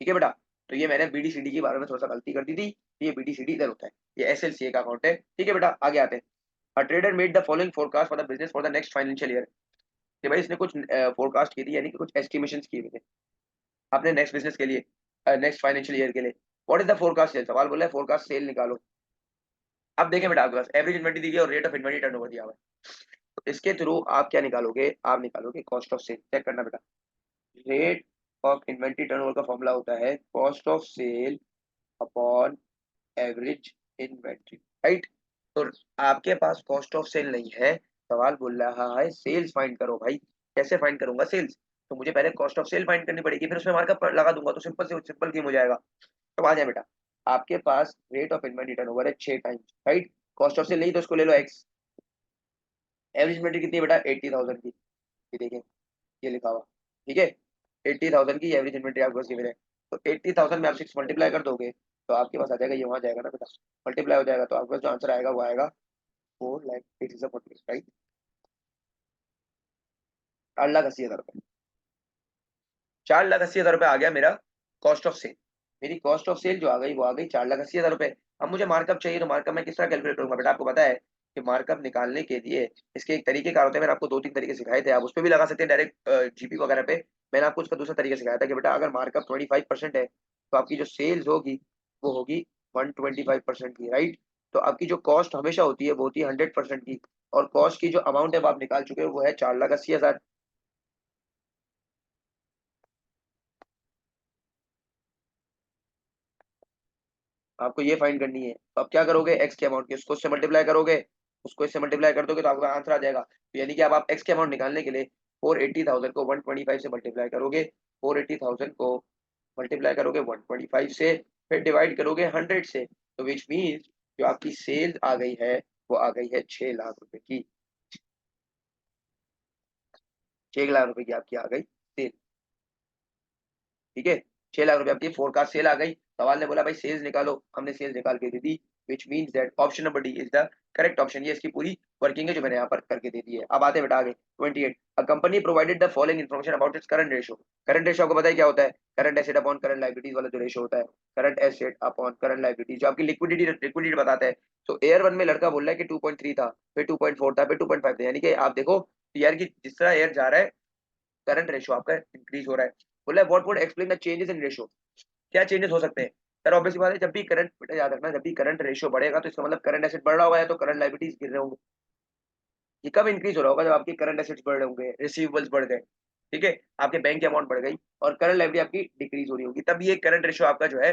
ठीक है बेटा। तो ये मैंने बीडीसीडी के बारे में थोड़ा सा गलती कर दी थी, ये बीडीसीडी इधर होता है, ये एसएलसीए का अकाउंट है, ठीक है बेटा, आगे आते हैं। A trader made the following forecast for the business for the next financial year, कि भाई इसने कुछ फोरकास्ट की थी, यानी कि कुछ एस्टिमेशंस किए हुए थे अपने नेक्स्ट बिजनेस के लिए, नेक्स्ट फाइनेंशियल ईयर के लिए। What is the forecast sale, सवाल बोला है फोरकास्ट सेल निकालो। अब देखें बेटा, आपके पास एवरेज इन्वेंटरी दी गई और रेट ऑफ इन्वेंटरी टर्नओवर दिया हुआ है, तो इसके थ्रू आप क्या निकालोगे, आप निकालोगे कॉस्ट ऑफ सेल, चेक करना बेटा, रेट ऑफ इन्वेंट्री टर्नओवर का फॉर्मूला होता है cost of sale upon average inventory, right. तो आपके पास कॉस्ट ऑफ सेल नहीं है, सवाल बोल रहा है सेल्स फाइंड करो भाई, कैसे फाइंड करूंगा सेल्स, तो मुझे पहले कॉस्ट ऑफ सेल फाइंड करनी पड़ेगी, फिर उसमें मार्कअप लगा दूंगा, तो सिंपल से सिंपल गेम हो जाएगा। तो आ जाए बेटा, आपके पास रेट ऑफ इन्वेंट्री टर्नओवर है 6 times, right, cost of sale नहीं तो उसको ले लो एक्स, एवरेज इन्वेंट्री कितनी है बेटा 80,000 की, ये देखें, ये लिखा हुआ, ठीक है, 80,000 की एवरेज इन्वेंट्री आपके पास गिवन है, तो 80,000 में आप 6 मल्टीप्लाई कर दोगे तो आपके पास आ जाएगा, ये वहां जाएगा ना बेटा, मल्टीप्लाई हो जाएगा, तो आपके पास जो आंसर आएगा वो आएगा 4,80,000, राइट, 4,80,000 रुपए, 4,80,000 रुपए आ गया मेरा कॉस्ट ऑफ सेल, मेरी कॉस्ट ऑफ सेल जो आ गई वो आ गई 4,80,000 रुपए। अब मुझे मार्कअप चाहिए, तो मार्कअप मैं किस तरह कैलकुलेट करूंगा बेटा, आपको पता है कि मार्कअप निकालने के लिए इसके एक तरीके कार होते हैं, मैंने आपको 2-3 तरीके सिखाए थे, आप उस पर भी लगा सकते हैं डायरेक्ट जीपी वगैरह पे। मैंने आपको उसका दूसरा तरीका सिखाया था कि बेटा अगर मार्कअप 25% है तो आपकी जो सेल्स होगी वो होगी 125% की, राइट। तो आपकी जो कॉस्ट हमेशा होती है वो होती है 100% की, और कॉस्ट की जो अमाउंट है वो आप निकाल चुके हो वो है 4,80,000। आपको ये फाइंड करनी है, तो आप क्या करोगे, एक्स के अमाउंट की उसको इससे मल्टीप्लाई करोगे, उसको इससे मल्टीप्लाई कर दोगे तो आपका आंसर आ जाएगा, तो यानी कि अब आप एक्स के अमाउंट निकालने के लिए 480,000 को 125 से मल्टीप्लाई करोगे, 480,000 को मल्टीप्लाई करोगे 125 से, फिर डिवाइड करोगे 100 से, तो विच मीन्स जो आपकी सेल आ गई है वो आ गई है 6 लाख रुपए की, 6 लाख रुपए की आपकी आ गई सेल, ठीक है, 6 लाख रुपए आपकी फोरकास्ट सेल आ गई। सवाल ने बोला भाई सेल्स निकालो, हमने सेल्स निकाल के दे दी, which means that option number D is the correct option, ये इसकी पूरी वर्किंग है जो मैंने यहाँ पर करके दे दी है। अब आते हैं बेटा आगे 28, a company provided the following information about its current ratio, current ratio आपको पता है क्या होता है, current asset upon current liabilities वाला जो रेशो होता है, current asset upon current liabilities जो आपकी लिक्विडिटी बताता है। तो एयर वन में लड़का बोल रहा है कि 2.3 था, फिर 2.4 था, फिर 2.5 था, यानी कि आप देखो एयर की जिस तरह एयर जा रहा है करंट रेशो आपका इंक्रीज हो रहा है। बोला what would explain the changes in ratio, क्या चेंजेस हो सकते हैं, सर ऑब्वियसली बात है जब भी करंट, बेटा याद रखना जब भी करंट रेशियो बढ़ेगा तो इसका मतलब करंट एसेट बढ़ रहा होगा, या तो करंट लायबिलिटीज गिर रहे होंगे। ये कब इंक्रीज हो रहा होगा, जब आपके करंट एसेट्स बढ़ रहे होंगे, रिसीवेबल्स बढ़ गए, ठीक है, आपके बैंक की अमाउंट बढ़ गई और करंट लायबिलिटी आपकी डिक्रीज हो रही होगी, तब ये करंट रेशियो आपका जो है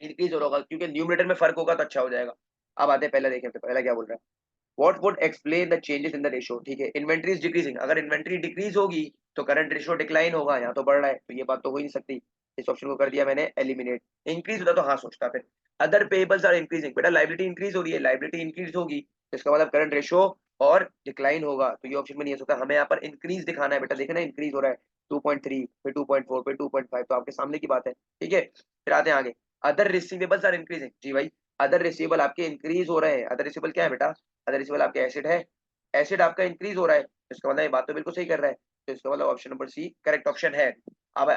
इंक्रीज हो रहा होगा, क्योंकि न्यूमरेटर में फर्क होगा तो अच्छा हो जाएगा। अब आते हैं पहले, देखें तो पहला क्या बोल रहा है, what would explain the changes in the ratio. ठीक है, इन्वेंट्री इज डिक्रीजिंग, अगर इन्वेंट्री डिक्रीज होगी तो करंट रेशियो डिक्लाइन होगा, यहाँ तो बढ़ रहा है, तो ये बात तो हो ही नहीं सकती, इस ऑप्शन को कर दिया मैंने एलिमिनेट। इंक्रीज होता तो हाँ सोचता फिर। अदर पेबल्स आर इंक्रीजिंग, बेटा लाइबिलिटी इंक्रीज हो रही है, लाइबिलिटी इंक्रीज होगी तो इसका मतलब करंट रेशियो और डिक्लाइन होगा, तो ये ऑप्शन में नहीं हो सकता, हमें यहाँ पर इंक्रीज दिखाना है बेटा, देखे ना इंक्रीज हो रहा है 2.3 फिर 2.4 फिर 2.5, तो आपके सामने की बात है। ठीक है, फिर आते हैं आगे, अदर रिसीवेबल्स आर इंक्रीजिंग, जी भाई अदर रिसीवेबल आपके इंक्रीज हो रहे हैं, अदर रिसीवेबल क्या है बेटा, अदर रिसीवेबल आपके एसिड है, एसिड आपका इंक्रीज हो रहा है, तो इसका मतलब ये बात तो बिल्कुल सही कर रहा है, तो इसका मतलब option number C correct option है। अब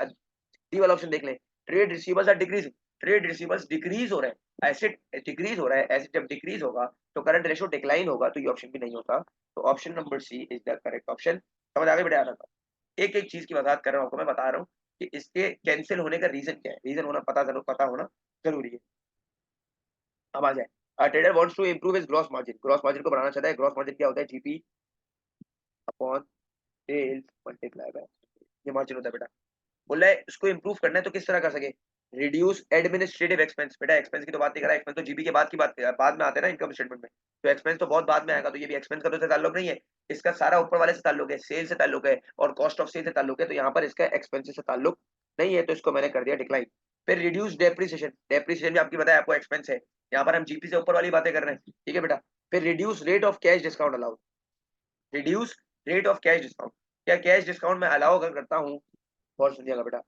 डी वाला ऑप्शन देख लें, trade receivables are decreasing, trade receivables decrease हो रहे हैं, एसिड डिक्रीज हो रहा है, एसिड जब डिक्रीज होगा तो करंट रेशियो डिक्लाइन होगा, तो ये ऑप्शन भी नहीं होता, तो option number C is the correct option. समझ आ गई बेटा, आ रहा था एक एक चीज की वजाहत कर रहा हूँ आपको, मैं बता रहा हूँ कि इसके कैंसिल होने का रीजन क्या है, रीजन होना पता होना जरूरी है। अब आ जाए, trader wants to improve his gross margin, gross margin को बढ़ाना चाहता है, ग्रॉस मार्जिन क्या होता है, GP upon sales multiply by, ये मार्जिन होता है बेटा। बोल रहा है इसको इंप्रूव करना है तो किस तरह कर सके, रिड्यूस एडमिनिस्ट्रेटिव एक्सपेंस, बेटा एक्सपेंस की तो बात नहीं कर रहा, एक्सपेंस तो जीबी के बाद की बात, बाद में आते हैं ना इनकम स्टेटमेंट में, तो एक्सपेंस तो बहुत बाद में आएगा, तो ये भी एक्सपेंस का तो इससे ताल्लुक नहीं है, इसका सारा ऊपर वाले से ताल्लुक है, सेल से ताल्लुक है और कॉस्ट ऑफ सेल से ताल्लुक है, तो यहाँ पर इसका एक्सपेंसेस से ताल्लुक नहीं है, तो इसको मैंने कर दिया डिक्लाइन। फिर रिड्यूस डेप्रिसिएशन, डेप्रिसिएशन भी आपकी बताया आपको एक्सपेंस है, यहाँ पर हम जीपी से ऊपर वाली बातें कर रहे हैं, ठीक है बेटा। फिर reduce rate of cash discount allowed, reduce rate of cash discount, क्या कैश डिस्काउंट में अलाउ अगर करता हूँ, और सुनिएगा बेटा,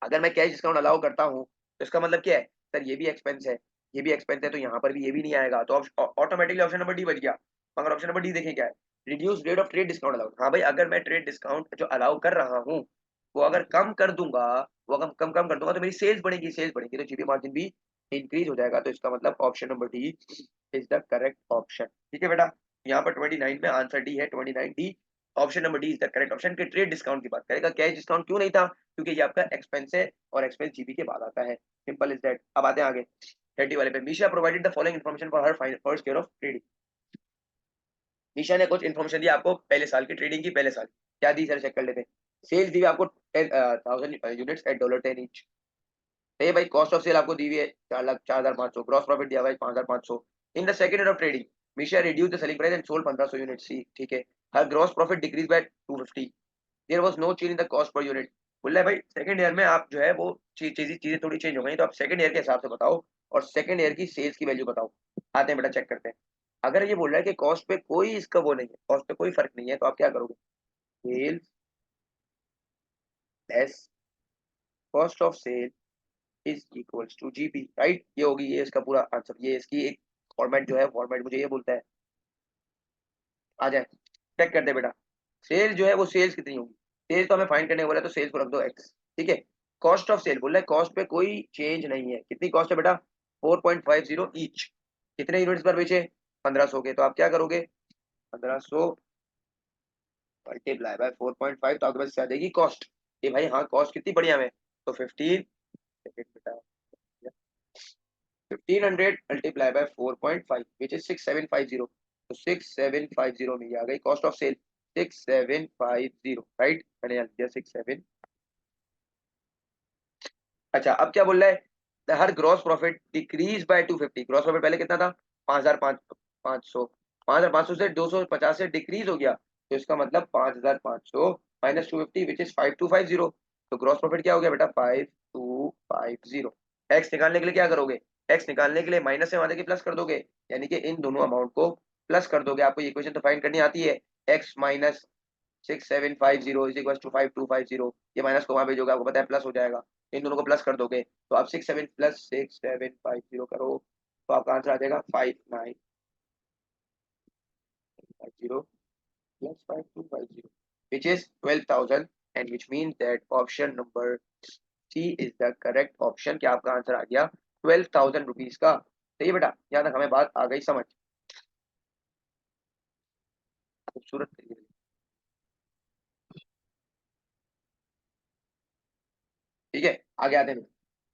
अगर मैं कैश डिस्काउंट अलाउ करता हूँ तो इसका मतलब क्या है, सर ये भी एक्सपेंस है, ये भी एक्सपेंस है, तो यहाँ पर भी ये भी नहीं आएगा, तो ऑटोमेटिकली ऑप्शन नंबर डी बच गया। मगर ऑप्शन नंबर डी देखें क्या है, reduce rate of trade discount allowed, हाँ भाई अगर मैं ट्रेड डिस्काउंट जो अलाउ कर रहा हूँ वो अगर कम कर दूंगा, वो अगर कम कर दूंगा तो मेरी सेल्स बढ़ेगी, सेल्स बढ़ेगी तो जीपी मार्जिन भी इंक्रीज हो जाएगा, तो इसका मतलब option number D is the correct option. ठीक है बेटा, यहाँ पर 29 में आंसर डी है, 29 D, option number D is the correct option. के ट्रेड डिस्काउंट की बात करेगा, कैश डिस्काउंट क्यों नहीं था, क्योंकि ये आपका एक्सपेंस है और एक्सपेंस जीबी के बाद आता है, सिंपल इज दैट। अब आते हैं आगे 30 वाले पे, Misha provided the following information for her first year of trading, Misha ने कुछ इन्फॉर्मेशन दी आपको पहले साल की ट्रेडिंग की, पहले साल क्या दी सर चेक कर लेते हैं। सेल्स दी हुई आपको 1000 यूनिट्स एट $10 ईच, नहीं भाई कॉस्ट ऑफ सेल आपको दी हुई है 4 लाख 4500, ग्रॉस प्रॉफिट दिया हुआ है 5500। In the second year of trading Misha reduce the selling price and sold 1500 unit, see ठीक है, her gross profit decrease by 250, there was no change in the cost per unit. बोल रहा है भाई सेकंड ईयर में आप जो है वो चीजें थोड़ी चेंज हो गई, तो आप सेकंड ईयर के हिसाब से बताओ और सेकंड ईयर की सेल्स की वैल्यू बताओ। आते हैं बेटा चेक करते हैं, अगर ये बोल रहा है कि कॉस्ट पे कोई इसका वो नहीं है, कॉस्ट पे कोई फर्क नहीं है, तो आप क्या करोगे, sales less cost of sale is equals to GP, right, ये होगी, ये इसका पूरा आंसर, ये इसकी एक फॉर्मेट जो है, फॉर्मेट मुझे ये बोलता है। आ जाए चेक कर दे बेटा, सेल जो है वो सेल्स कितनी होगी, सेल्स तो हमें फाइंड करने बोला है, तो सेल्स को रख दो एक्स, ठीक है। कॉस्ट ऑफ सेल बोल रहा है, कॉस्ट पे कोई चेंज नहीं है, कितनी कॉस्ट है बेटा 4.50 ईच, कितने यूनिट्स पर बेचे 1500 के, तो आप क्या करोगे 1500 मल्टीप्लाई बाय 4.5, तो आपके पास आ जाएगी कॉस्ट, ये भाई हाँ कॉस्ट कितनी बढ़िया में, तो 15 बेटा 1500 मल्टीप्लाई बाय 4.5 विच इज 6750, तो 6750 में ये आ गई कॉस्ट ऑफ सेल 6750, राइट, मैंने यहाँ दिया 67। अच्छा अब क्या बोल रहा है, her gross profit decrease by 250, gross profit पहले कितना था 5500, 5500 से 250 से डिक्रीज हो गया, तो इसका मतलब 5500 माइनस 250 विच इज 5250, तो ग्रॉस प्रॉफिट क्या हो गया बेटा 5250। एक्स निकालने के लिए क्या करोगे, एक्स निकालने के लिए माइनस से वहां देखिए प्लस कर दोगे, यानी कि इन दोनों अमाउंट को प्लस कर दोगे, आपको ये इक्वेशन तो फाइंड करनी आती है, X minus 6750 is equal to 5250, ये माइनस को वहां भेजोगे आपको पता है प्लस हो जाएगा, इन दोनों को प्लस कर दोगे, तो आप 67 प्लस 6750 करो, तो आपका आंसर आ जाएगा 5950 plus 5250 which is 12,000 and which means that option number C is the correct option, क्या आपका आंसर आ गया 12,000 रुपीज का। तो ये बेटा यहाँ तक हमें बात आ गई समझ, खूबसूरत तरीके से। ठीक है आगे आते हैं,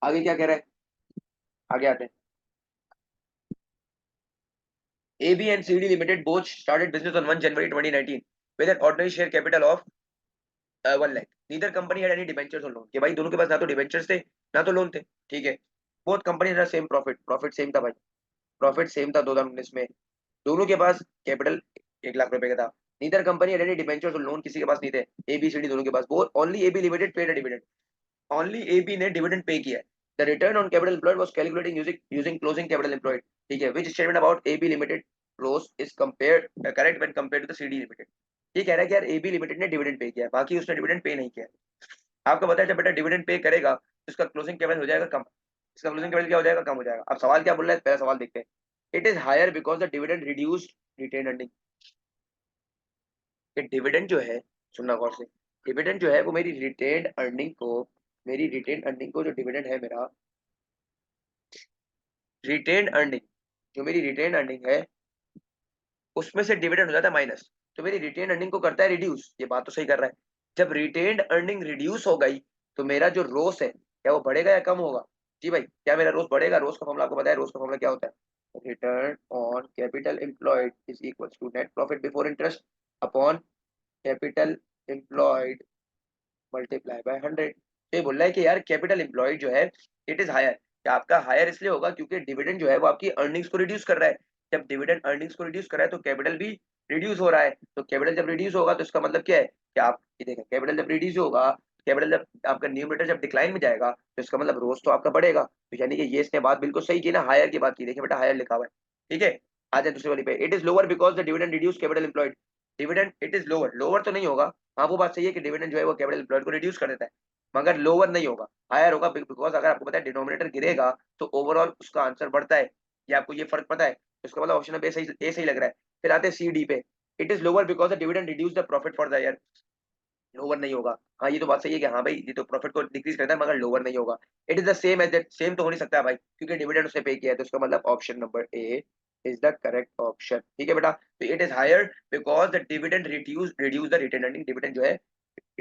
आगे क्या कह रहे हैं, आगे आते हैं, AB and CD Limited both started business on 1 January 2019 with an ordinary share capital of 1 lakh, neither company had any debentures और लोन, कि भाई दोनों के पास ना तो डिबेंचर्स थे ना तो लोन थे, ठीक है। Both company same profit, profit same था भाई, प्रॉफिट सेम था 2019 में। दोनों के पास कैपिटल 1 लाख रुपए का था। Neither company had any debentures और लोन किसी के पास नहीं थे, एबीसीडी दोनों के पास। वो only AB limited paid a dividend, only AB ने डिविडेंड पे किया है। The return on capital employed was calculating using using closing capital employed, ठीक है, which statement about AB limited ROCE is compared correct when compared to the CD limited. ये कह रहा है कि यार एबी लिमिटेड ने डिविडेंड पे किया है, बाकी उसने डिविडेंड पे नहीं किया है। आपको पता है जब बेटा डिविडेंड पे करेगा तो इसका क्लोजिंग कैपिटल हो जाएगा कम, इसका क्लोजिंग कैपिटल क्या हो जाएगा, कम हो जाएगा। अब सवाल क्या बोल रहा है, पहला सवाल देखते हैं। It is higher because the dividend reduced retain earning. कि डिविडेंड जो है, सुनना गौर से, डिविडेंड जो है वो मेरी रिटेन अर्निंग को, मेरी रिटेन अर्निंग को जो डिविडेंड है मेरा, रिटेन अर्निंग, जो मेरी रिटेन अर्निंग है उसमें से डिविडेंड हो जाता है माइनस, तो मेरी रिटेन अर्निंग को करता है रिड्यूस। ये बात तो सही कर रहा है। जब रिटेन अर्निंग रिड्यूस हो गई तो मेरा जो रोस है क्या वो बढ़ेगा या कम होगा? जी भाई, क्या मेरा रोस बढ़ेगा? रोस का फॉर्मूला आपको पता है, रोस का फॉर्मूला क्या होता है, return on capital employed is equal to net profit before interest upon capital employed multiply by 100। तो ये बोल रहा है कि यार कैपिटल एम्प्लॉयड जो है इट इज हायर, क्या आपका हायर इसलिए होगा क्योंकि डिविडेंड जो है वो आपकी अर्निंग्स को रिड्यूस कर रहा है। जब डिविडेंड अर्निंग्स को रिड्यूस कर रहा है तो कैपिटल भी रिड्यूस हो रहा है। तो कैपिटल जब रिड्यूस होगा तो इसका मतलब क्या है कि आप ये देखें, कैपिटल जब रिड्यूस होगा, कैपिटल जब आपका न्यूमरेटर जब डिक्लाइन में जाएगा तो इसका मतलब रोज तो आपका बढ़ेगा। तो यानी कि ये इसने बात बिल्कुल सही की ना, हायर की बात की। देखिए बेटा हायर लिखा हुआ है, ठीक है। आ जाए दूसरी वाली पे, it is lower because the dividend reduce capital employed. Dividend it is lower, lower तो नहीं होगा, हाँ वो बात सही है कि डिविडेंड जो है वो कैपिटल एम्प्लॉयड को रिड्यूस कर देता है, मगर लोअर नहीं होगा, हायर होगा। बिकॉज अगर आपको पता है डिनोमिनेटर गिरेगा तो ओवरऑल उसका आंसर बढ़ता है, ये आपको ये फर्क पता है, तो इसका मतलब ऑप्शन ए सही लग रहा है। फिर आते हैं सी डी पे, it is lower because the dividend reduce the profit for the year. Lower नहीं होगा, हाँ ये तो बात सही है कि हाँ भाई ये तो प्रॉफिट को डिक्रीज करता है मगर लोअर नहीं होगा। It is the same as that, same तो हो नहीं सकता है भाई क्योंकि डिविडेंड उसने पे किया है, तो इसका मतलब option number A is the correct option, ठीक है बेटा। तो it is higher because the dividend reduce the retain earning, dividend जो है,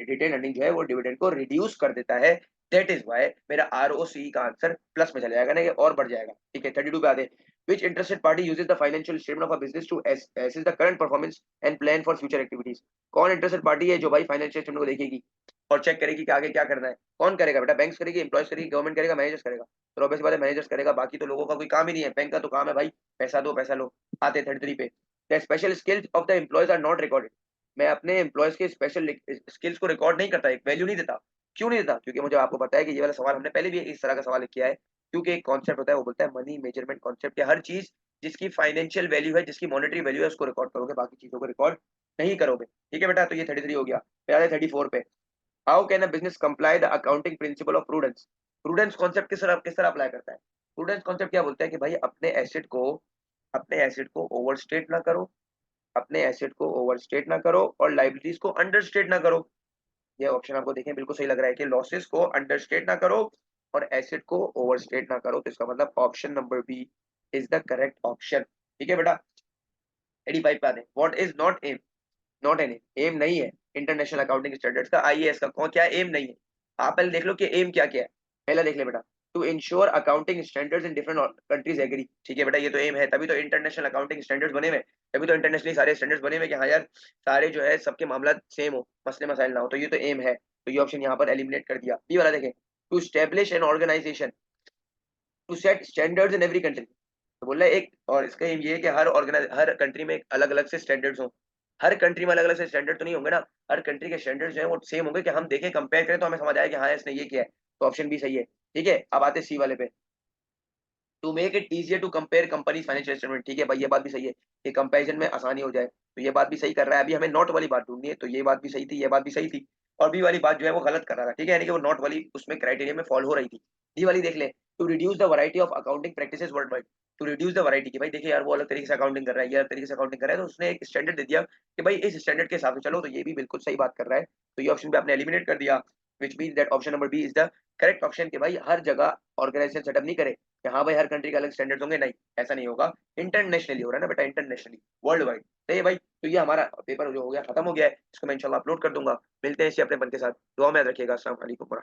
रिटेन अर्निंग जो है वो डिविडेंड को रिड्यूस कर देता है। दैट इज व्हाई मेरा आरओसी का आंसर प्लस में चला जाएगा ना, ये और बढ़ जाएगा, ठीक है। 32 पे आते हैं, which interested party uses the financial statement of a business to assess the current performance and plan for future activities। कौन इंटरेस्टेड पार्टी है जो भाई फाइनेंशियल स्टेटमेंट को देखेगी और चेक करेगी कि आगे क्या करना है? कौन करेगा बेटा? बैंक्स करेगी, एम्प्लॉयज करेगी, गवर्नमेंट करेगा, मैनेजर्स करेगा? तो ऑब्वियस बात है मैनेजर्स करेगा, बाकी तो लोगों का कोई काम ही नहीं है। बैंक का तो काम है भाई पैसा दो पैसा लो। आते हैं 33 पे, the special skills of the employees are not recorded. मैं अपने एम्प्लॉयज के स्पेशल स्किल्स को रिकॉर्ड नहीं करता, एक वैल्यू नहीं देता। क्यों नहीं देता? क्योंकि मुझे आपको पता है कि ये वाला सवाल हमने पहले भी इस तरह का सवाल किया है। क्योंकि एक कॉन्सेप्ट होता है वो बोलता है मनी मेजरमेंट कॉन्सेप्ट, या हर चीज जिसकी फाइनेंशियल वैल्यू है, जिसकी मॉनेटरी वैल्यू है उसको रिकॉर्ड करोगे, बाकी चीजों को रिकॉर्ड नहीं करोगे, ठीक है बेटा। तो ये 33 हो गया। फिर आते 34 पे, how can a business comply the accounting principle of prudence. Prudence concept किस तरह अप्लाई करता है? प्रूडेंस कॉन्सेप्ट क्या बोलता है कि भाई अपने एसेट को ओवरस्टेट ना करो, अपने एसेट को ओवरस्टेट ना करो और लाइबिलिटीज को अंडरस्टेट ना करो। ये ऑप्शन आपको देखें बिल्कुल सही लग रहा है कि लॉसेस को अंडरस्टेट ना करो और एसेट को ओवरस्टेट ना करो, तो इसका मतलब option number B is the correct option, ठीक है बेटा। 85 पे आते हैं, what is not M, not N M, M नहीं है इंटरनेशनल अकाउंटिंग स्टैंडर्ड्स का, आईएएस का। कौन क्या एम नहीं है? आप पहले देख लो कि एम क्या क्या है, पहला देख ले बेटा। To ensure accounting standards in different countries agree, ठीक है बेटा, ये तो एम है, तभी तो इंटरनेशनल अकाउंटिंग स्टैंडर्ड्स बने हुए हैं, तभी तो इंटरनेशनली सारे स्टैंडर्ड्स बने हुए हैं कि हाँ यार सारे जो है सबके मामला सेम हो, मसले मसाइल ना हो, तो ये तो एम है। तो ये ऑप्शन यहाँ पर एलिमिनेट कर दिया। बी वाला देखें, to establish an organisation to set standards in every country. तो बोल रहा है एक, और इसका एम ये है कि हर कंट्री में अलग अलग से स्टैंडर्ड्स हों। हर कंट्री में अलग अलग से स्टैंडर्ड तो नहीं होंगे ना, हर कंट्री के स्टैंडर्ड्स जो है वो सेम होंगे कि हम देखें कंपेयर करें तो हमें समझ आए कि हाँ इसने ये किया है। तो ऑप्शन भी सही है, ठीक है। अब आते सी वाले पे, to make it easier to compare company financial statement, ठीक है भाई ये बात भी सही है कि कंपैरिजन में आसानी हो जाए, तो ये बात भी सही कर रहा है। अभी हमें नॉट वाली बात ढूंढनी है, तो ये बात भी सही थी, ये बात भी सही थी, और बी वाली बात जो है वो गलत कर रहा था, ठीक है, यानी कि वो नॉट वाली उसमें क्राइटेरिया में फॉलो हो रही थी। डी वाली देख ले, to reduce the variety of accounting practices worldwide. To reduce the variety की भाई देखिए यार वो अलग तरीके से अकाउंटिंग कर रहा है, ये अलग तरीके से अकाउंटिंग कर रहा है, तो उसने एक स्टैंडर्ड दे दिया कि भाई इस स्टैंडर्ड के हिसाब से चलो, तो ये भी बिल्कुल सही बात कर रहा है। तो ये ऑप्शन भी आपने एलिमिनेट कर दिया, which mean that option number B is the correct option, कि भाई हर जगह ऑर्गेनाइजेशन सेटअप नहीं करे कि हाँ भाई हर कंट्री के अलग स्टैंडर्ड्स होंगे, नहीं ऐसा नहीं होगा। इंटरनेशनली हो रहा है ना बेटा, इंटरनेशनली, वर्ल्ड वाइड। सही है भाई, तो ये हमारा पेपर जो हो गया खत्म हो गया है, इसको मैं इंशाल्लाह अपलोड कर दूंगा। मिलते हैं इसी अपने बन के साथ, दुआ में याद रखिएगा। अस्सलाम वालेकुम।